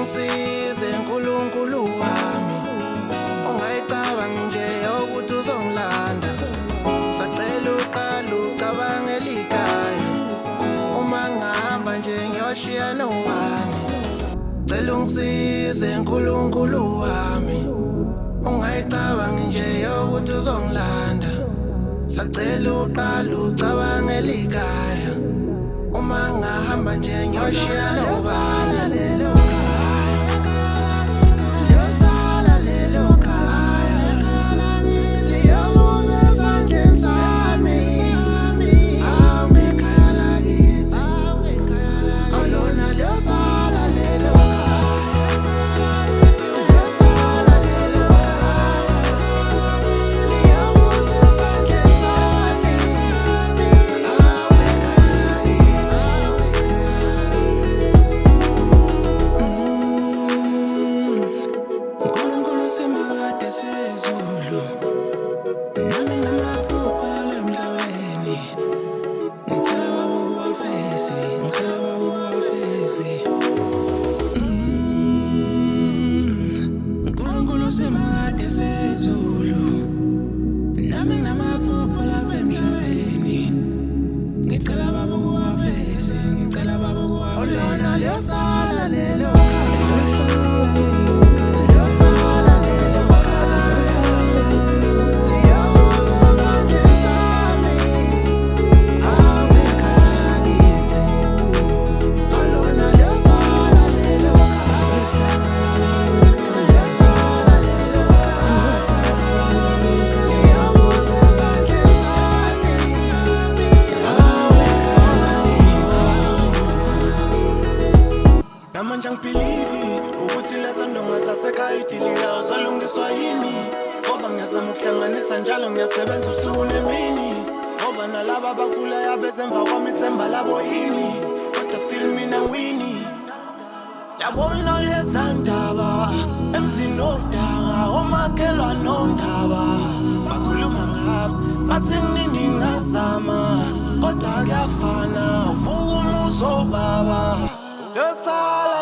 ungisize nkulunkulu wami, ungayicabangi nje ukuthi uzongilanda. Sacela uqala ucabangela ikhaya, uma ngihamba nje ngiyoshiya nowani. Cela ungisize nkulunkulu wami, ungayicabangi nje ukuthi uzongilanda. Sacela uqala ucabangela ikhaya, uma ngihamba nje ngiyoshiya nowani. Nami namaphupha emhlabeni, ngicela baba uwafeze, ngicela baba uwafeze. uNkulunkulu usemakade sezulu, nami namaphupha lapha emhlabeni, ngicela baba uwafeze, ngicela baba uwafeze. Lona liyosala lelo namanje ngibhilivi ukuthi lezo ndonga zasekhaya idilika uzolungiswa yimi, ngoba ngiyazama ukuhlanganisa njalo ngiyasebenza ubusuku nemini, ngoba nalaba abakhulayo bezemva kwami ithemba labo yimi, kodwa still mina ngiwini. Yabona leza ndaba emzini odaka, omakhelwane ondaba bakhuluma ngami bathi nini ngazama, kodwa kuyafana uvuka umuzo baba. Losala